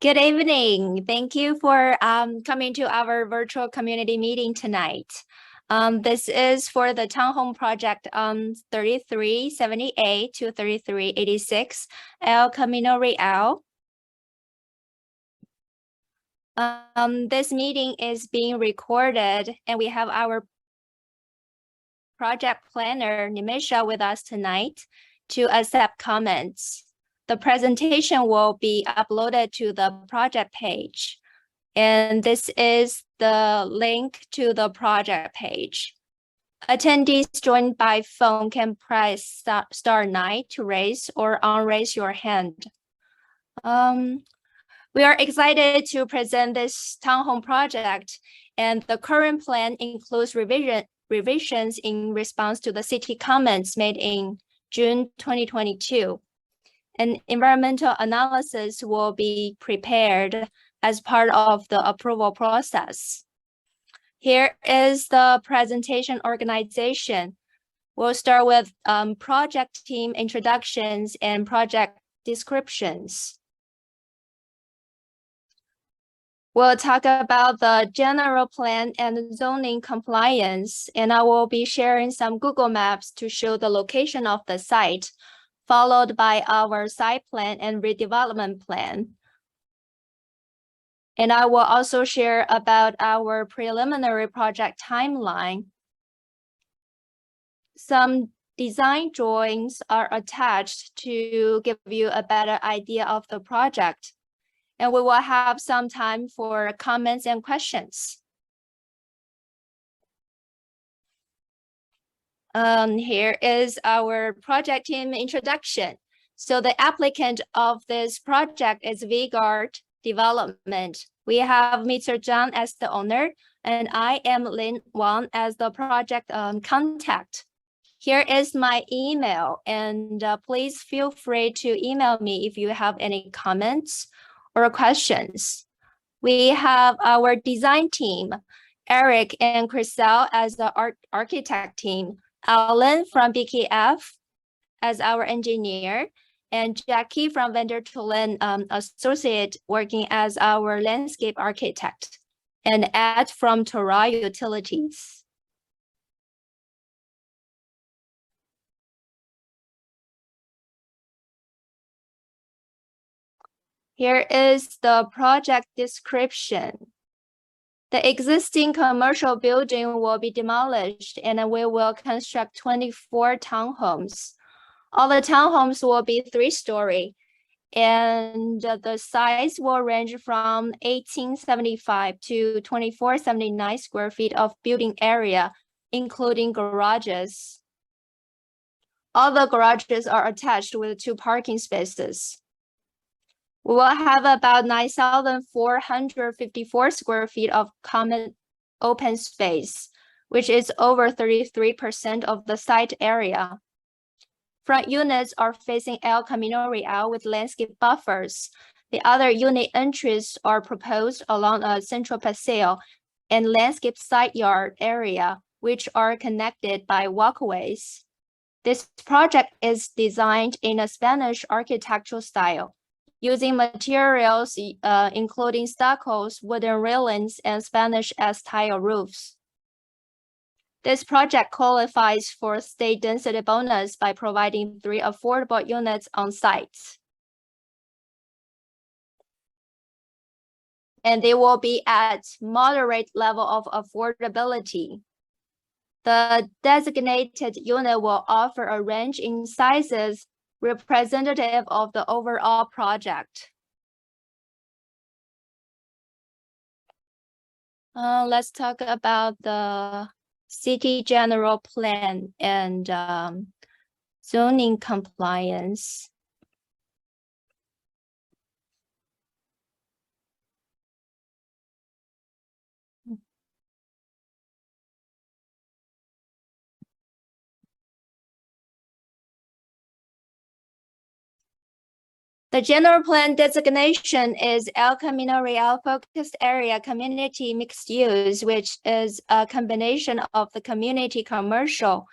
Good evening. Thank you for coming to our virtual community meeting tonight. This is for the townhome project 3378 to 3386 El Camino Real. This meeting is being recorded, and we have our project planner, Nimisha, with us tonight to accept comments. The presentation will be uploaded to the project page. And this is the link to the project page. Attendees joined by phone can press star 9 to raise or unraise your hand. We are excited to present this townhome project, and the current plan includes revisions in response to the city comments made in June 2022. An environmental analysis will be prepared as part of the approval process. Here is the presentation organization. We'll start with project team introductions and project descriptions. We'll talk about the general plan and zoning compliance, and I will be sharing some Google Maps to show the location of the site, followed by our site plan and redevelopment plan. And I will also share about our preliminary project timeline. Some design drawings are attached to give you a better idea of the project. And we will have some time for comments and questions. Here is our project team introduction. So the applicant of this project is Vigard Development. We have Mr. Zhang as the owner, and I am Lin Wang as the project contact. Here is my email, and please feel free to email me if you have any comments or questions. We have our design team, Eric and Chriselle as the architect team, Alan from BKF as our engineer, and Jackie from Vendor Tulin associate working as our landscape architect, and Ed from Torah Utilities. Here is the project description. The existing commercial building will be demolished, and we will construct 24 townhomes. All the townhomes will be 3-story, and the size will range from 1875 to 2479 square feet of building area, including garages. All the garages are attached with 2 parking spaces. We will have about 9,454 square feet of common open space, which is over 33% of the site area. Front units are facing El Camino Real with landscape buffers. The other unit entries are proposed along a central paseo and landscape side yard area, which are connected by walkways. This project is designed in a Spanish architectural style, using materials including stuccos, wooden railings, and Spanish S-style roofs. This project qualifies for state density bonus by providing 3 affordable units on site. And they will be at moderate level of affordability. The designated unit will offer a range in sizes representative of the overall project. Let's talk about the city general plan and zoning compliance. The general plan designation is El Camino Real Focused Area Community Mixed Use, which is a combination of the community commercial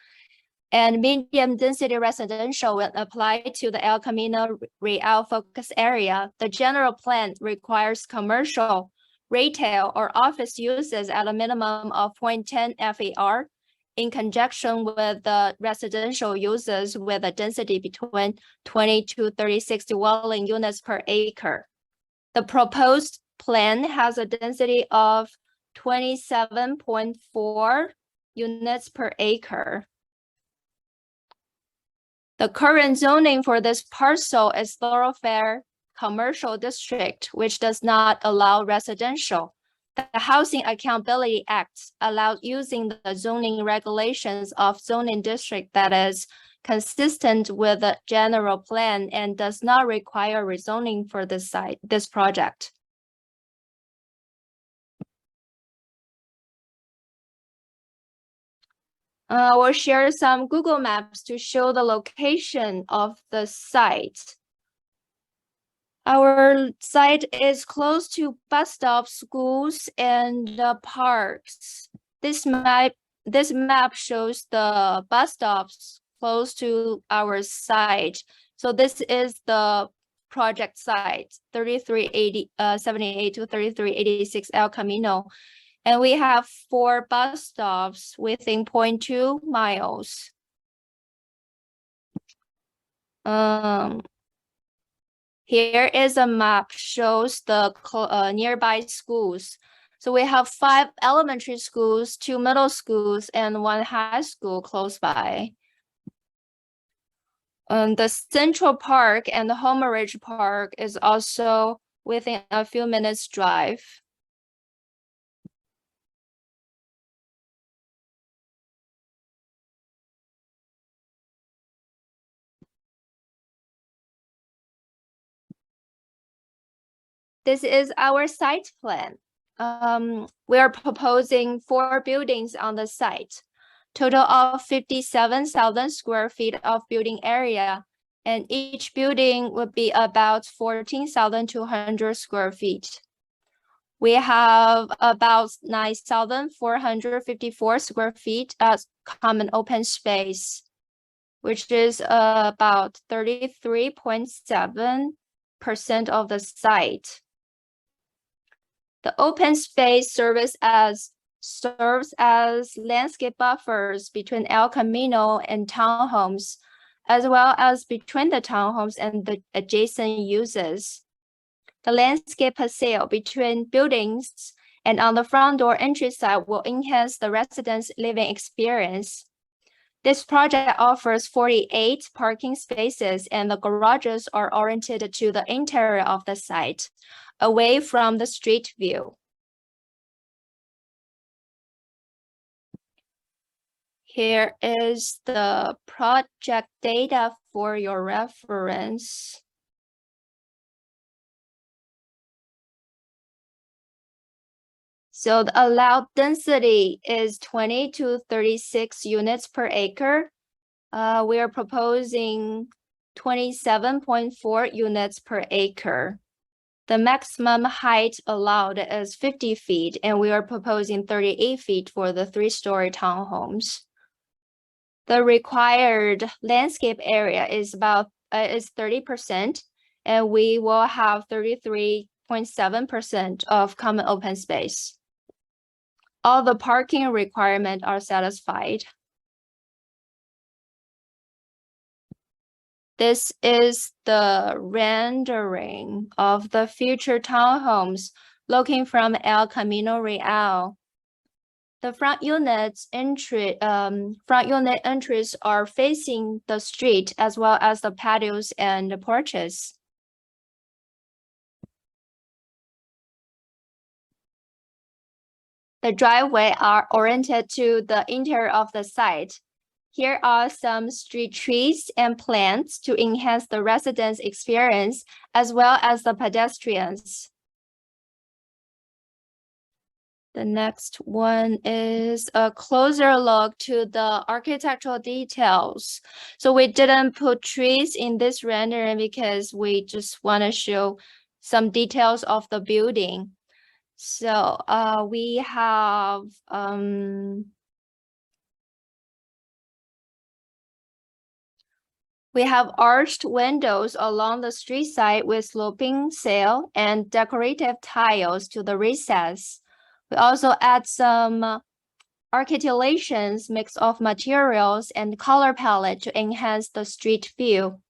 And medium density residential will apply to the El Camino Real focus area. The general plan requires commercial, retail, or office uses at a minimum of 0.10 FAR in conjunction with the residential uses with a density between 20 to 36 dwelling units per acre. The proposed plan has a density of 27.4 units per acre. The current zoning for this parcel is thoroughfare commercial district, which does not allow residential. The Housing Accountability Act allows using the zoning regulations of zoning district that is consistent with the general plan and does not require rezoning for this project. We'll share some Google Maps to show the location of the site. Our site is close to bus stops, schools, and parks. This map shows the bus stops close to our site. So this is the project site, 3378 to 3386 El Camino. And we have 4 bus stops within 0.2 miles. Here is a map shows the nearby schools. So we have 5 elementary schools, 2 middle schools, and 1 high school close by. The Central Park and the Homeridge Park is also within a few minutes drive. This is our site plan. We are proposing 4 buildings on the site, total of 57,000 square feet of building area, and each building would be about 14,200 square feet. We have about 9,454 square feet as common open space, which is about 33.7% of the site. The open space serves as landscape buffers between El Camino and townhomes, as well as between the townhomes and the adjacent uses. The landscape paseo between buildings and on the front door entry side will enhance the residents' living experience. This project offers 48 parking spaces, and the garages are oriented to the interior of the site, away from the street view. Here is the project data for your reference. So the allowed density is 20 to 36 units per acre. We are proposing 27.4 units per acre. The maximum height allowed is 50 feet, and we are proposing 38 feet for the 3-story townhomes. The required landscape area is 30%, and we will have 33.7% of common open space. All the parking requirements are satisfied. This is the rendering of the future townhomes looking from El Camino Real. The front unit entries are facing the street, as well as the patios and the porches. The driveway are oriented to the interior of the site. Here are some street trees and plants to enhance the residents' experience, as well as the pedestrians. The next one is a closer look to the architectural details. So we didn't put trees in this rendering because we just want to show some details of the building. So we have We have arched windows along the street side with sloping sill and decorative tiles to the recess. We also add some articulations, mix of materials and color palette to enhance the street view.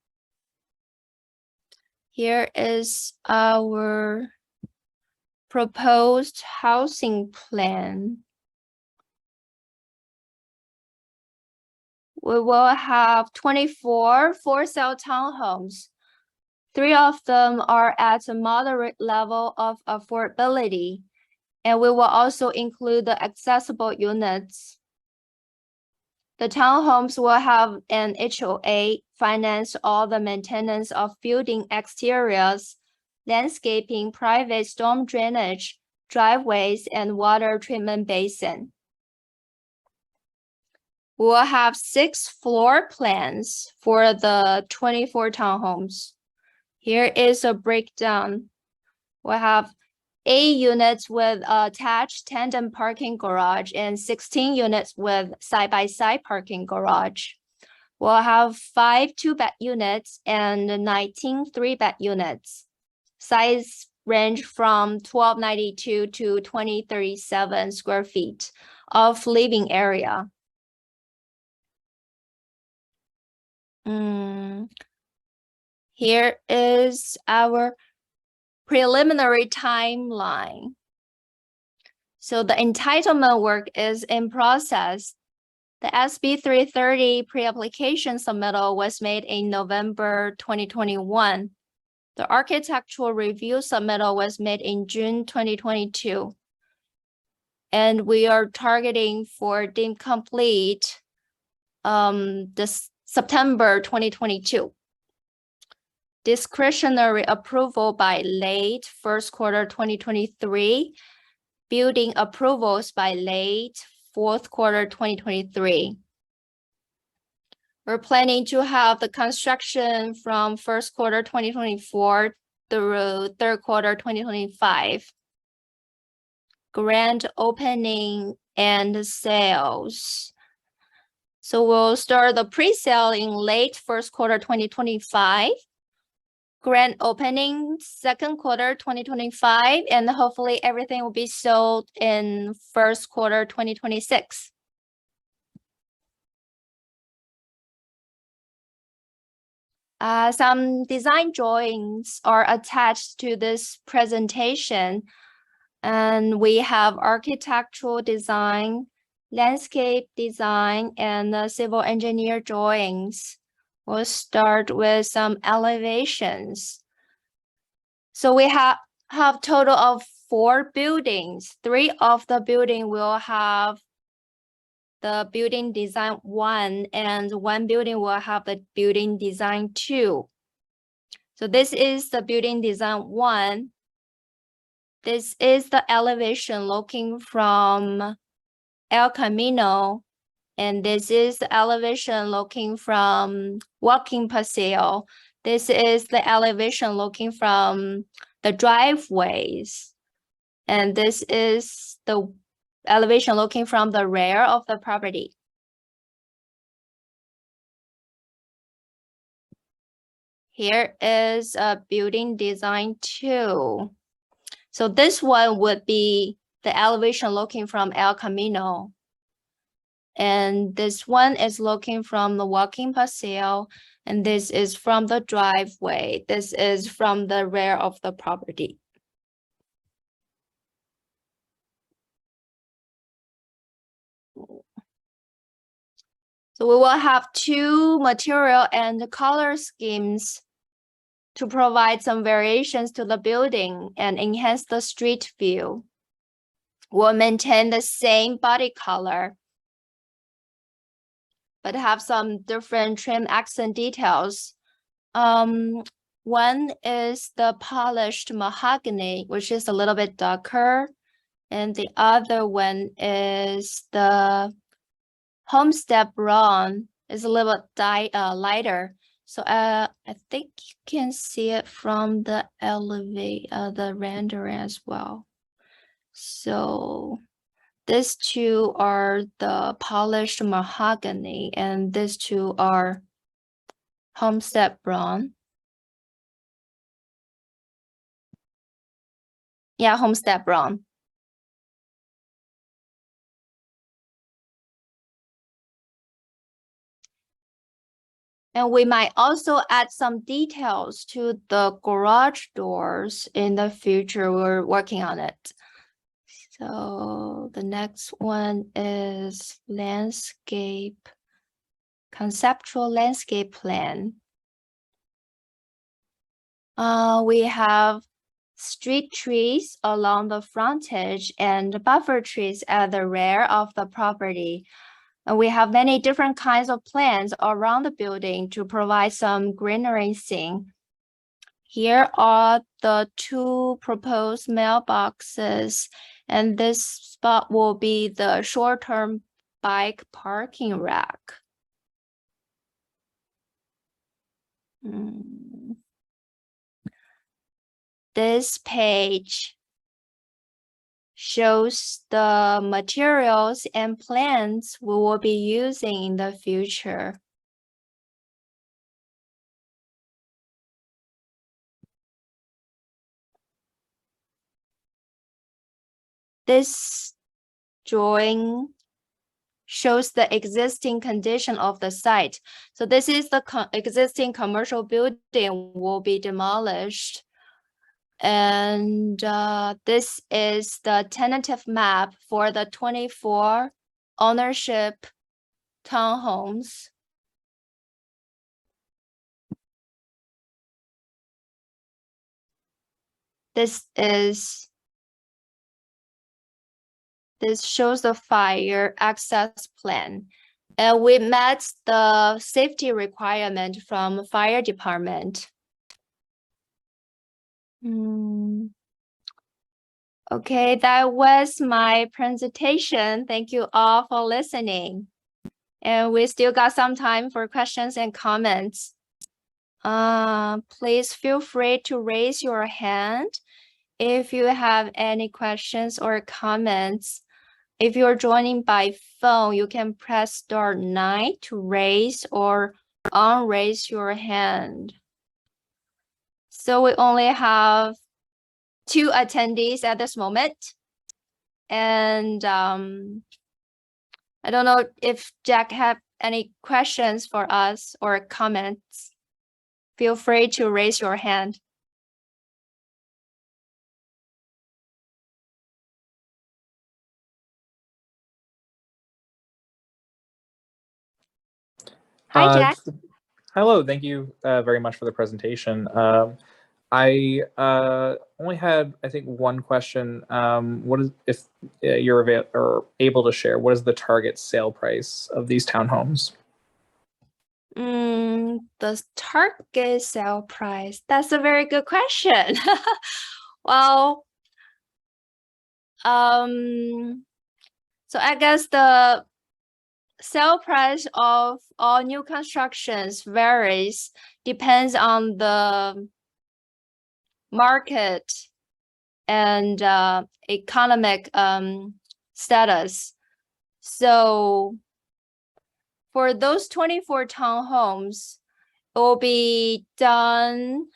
Here is our proposed housing plan. We will have 24 for-sale townhomes. 3 of them are at a moderate level of affordability, and we will also include the accessible units. The townhomes will have an HOA, finance all the maintenance of building exteriors, landscaping, private storm drainage, driveways, and water treatment basin. We will have 6 floor plans for the 24 townhomes. Here is a breakdown. We'll have 8 units with attached tandem parking garage and 16 units with side-by-side parking garage. We'll have 5 2-bed units and 19 3-bed units. Size range from 1292 to 2037 square feet of living area. Here is our preliminary timeline. So the entitlement work is in process. The SB 330 pre-application submittal was made in November 2021. The architectural review submittal was made in June 2022. And we are targeting for deemed complete this September 2022. Discretionary approval by late first quarter 2023. Building approvals by late fourth quarter 2023. We're planning to have the construction from first quarter 2024 through third quarter 2025. Grand opening and sales. So we'll start the pre-sale in late first quarter 2025. Grand opening second quarter 2025, and hopefully everything will be sold in first quarter 2026. Some design drawings are attached to this presentation, and we have architectural design, landscape design, and civil engineer drawings. We'll start with some elevations. So we have total of 4 buildings. 3 of the building will have the building design 1, and 1 building will have the building design 2. So this is the building design 1. This is the elevation looking from El Camino. And this is the elevation looking from walking paseo. This is the elevation looking from the driveways. And this is the elevation looking from the rear of the property. Here is a building design 2. So this one would be the elevation looking from El Camino. And this one is looking from the walking paseo, and this is from the driveway. This is from the rear of the property. So we will have 2 material and color schemes to provide some variations to the building and enhance the street view. We'll maintain the same body color, but have some different trim accent details. One is the polished mahogany, which is a little bit darker, and the other one is the homestep brown, is a little bit lighter. So I think you can see it from the the rendering as well. So these 2 are the polished mahogany, and these 2 are Homestead Brown. Yeah, Homestead Brown. And we might also add some details to the garage doors in the future. We're working on it. So the next one is landscape, conceptual landscape plan. We have street trees along the frontage and buffer trees at the rear of the property. And we have many different kinds of plants around the building to provide some greenery scene. Here are the 2 proposed mailboxes, and this spot will be the short-term bike parking rack. This page shows the materials and plants we will be using in the future. This drawing shows the existing condition of the site. So this is the existing commercial building will be demolished. And this is the tentative map for the 24 ownership townhomes. This shows the fire access plan. And we met the safety requirement from fire department. Okay, that was my presentation. Thank you all for listening. And we still got some time for questions and comments. Please feel free to raise your hand if you have any questions or comments. If you're joining by phone, you can press *9 to raise or unraise your hand. So we only have 2 attendees at this moment. And I don't know if Jack have any questions for us or comments. Feel free to raise your hand. Hi, Jack. Hello, thank you very much for the presentation. I only had, I think, one question. What is, if you're able to share, what is the target sale price of these townhomes? The target sale price. That's a very good question. Well, so I guess the sale price of all new constructions varies, depends on the market and economic status. So for those 24 townhomes, it will be done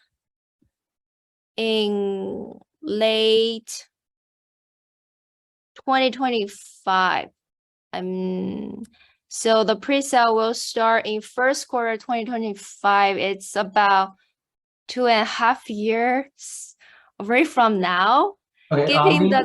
in late 2025. So the pre-sale will start in first quarter 2025. It's about 2.5 years away from now, okay, given the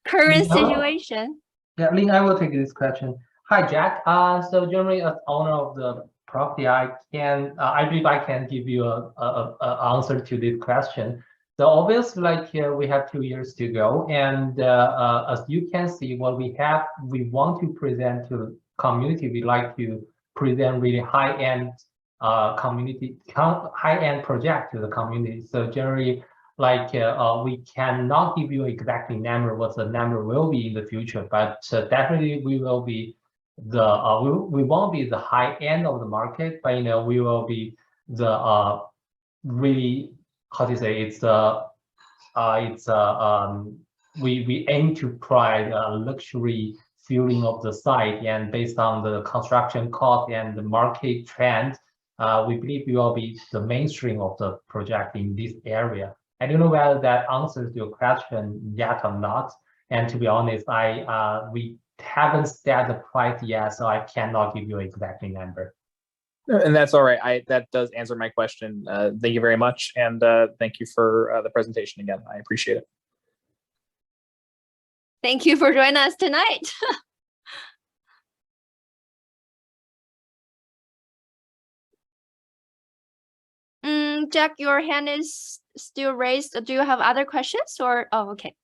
current situation. Yeah, Lin, I will take this question. Hi, Jack. So generally, as owner of the property, I believe I can give you a answer to this question. So obviously, like we have 2 years to go, and as you can see, what we have, we want to present to the community. We like to present really high-end high-end project to the community. So generally, like we cannot give you exactly number what the number will be in the future, but definitely we will be the we won't be the high end of the market, but we will be the really, how to say, we aim to provide a luxury feeling of the site, and based on the construction cost and the market trend, we believe we will be the mainstream of the project in this area. I don't know whether that answers your question yet or not. And to be honest, we haven't set the price yet, so I cannot give you an exact number. And that's all right. That does answer my question. Thank you very much, and thank you for the presentation again. I appreciate it. Thank you for joining us tonight. Jack, your hand is still raised. Do you have other questions or? Oh, okay.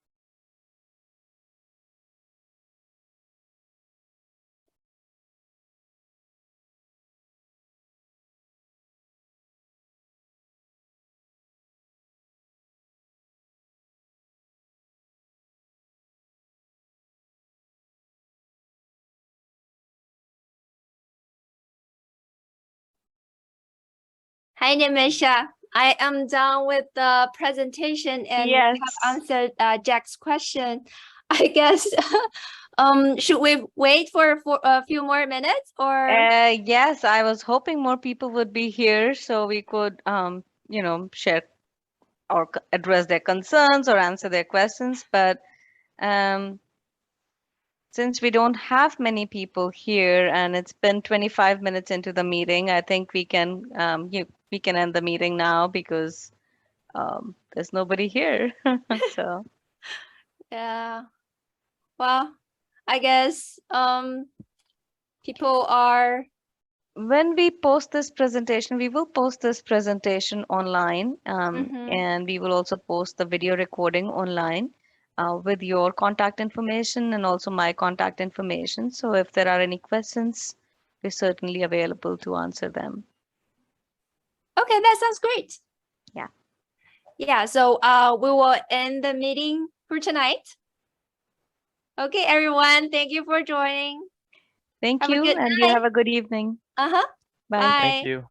Hi, Nimisha. I am done with the presentation and Yes. have answered Jack's question. I guess, should we wait for a few more minutes or? Yes, I was hoping more people would be here so we could, share or address their concerns or answer their questions. But since we don't have many people here and it's been 25 minutes into the meeting, I think we can end the meeting now because there's nobody here. So Yeah. Well, I guess people are. when we post this presentation, we will post this presentation online, and we will also post the video recording online with your contact information and also my contact information. So if there are any questions, we're certainly available to answer them. Okay, that sounds great. Yeah. Yeah, so we will end the meeting for tonight. Okay, everyone, thank you for joining. Thank Have a you, good and you night. have a good evening. Uh-huh. Bye. Bye. Thank you.